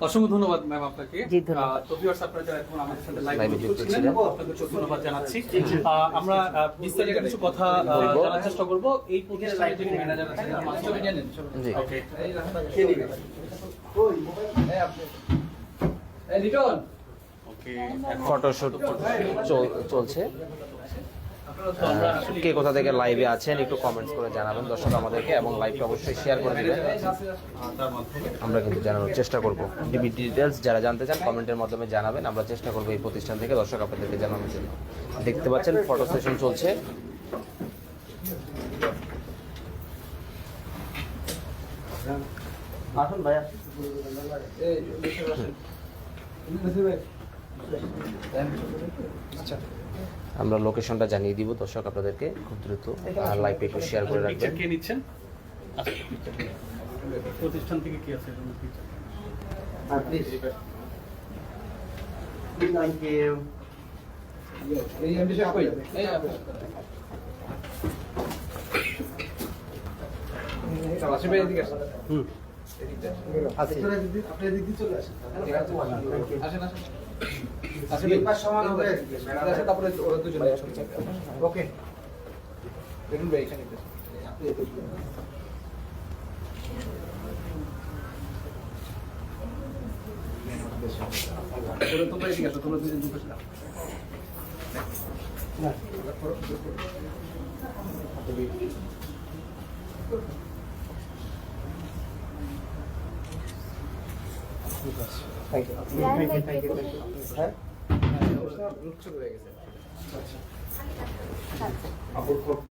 অসংখ্য ধন্যবাদ ম্যাম আপনাকে। জি, ধন্যবাদ। তো ভিউয়ার্স আপনারা যারা এখন আমাদের সাথে লাইভে লাইভে যুক্ত যুক্ত ছিলেন ছিলেন, আপনাদেরকে ধন্যবাদ জানাচ্ছি। আমরা বিস্তারিত কিছু কথা বলবো। জানার চেষ্টা করব। এই প্রতিষ্ঠানের যিনি ম্যানেজার আছেন মাস্টার জানেন? জি। ওকে, কে নিবে? ওই এই আপনি এই লিটন। ওকে, ফটোশুট চলছে। কে কোথা থেকে লাইভে আছেন একটু কমেন্টস করে জানাবেন দর্শক আমাদেরকে, এবং লাইভটা অবশ্যই শেয়ার করে দেবেন, তার মাধ্যমে আমরা কিন্তু জানানোর চেষ্টা করব। ডিবি ডিটেলস যারা জানতে চান কমেন্টের মাধ্যমে জানাবেন, আমরা চেষ্টা করব এই প্রতিষ্ঠান থেকে দর্শক আপনাদেরকে জানানোর জন্য। দেখতে পাচ্ছেন ফটো সেশন চলছে। আসুন ভাইয়া। আচ্ছা, আমরা লোকেশনটা জানিয়ে দিব দর্শক আপনাদেরকে খুব দ্রুত, আর লাইভে একটু শেয়ার করে রাখবেন। পিকচার কে নিচ্ছেন? আচ্ছা, প্রতিষ্ঠান থেকে কি আছে? Thank you. এই এমডি সাহেব কই? এই আসে ভাই এদিকে আসেন। আছে। আপনি এদিক দিয়ে চলে আসেন। আসেন আসেন। আসেন পাঁচ সমান হবে। আসেন, তারপরে ওরা দুজন ওকে। দেখুন ভাই এখানে তোমরা এদিকে আসো, তোমরা দুজন দুটো না। Thank you. Thank you. হ্যাঁ? চলে গেছে। আচ্ছা।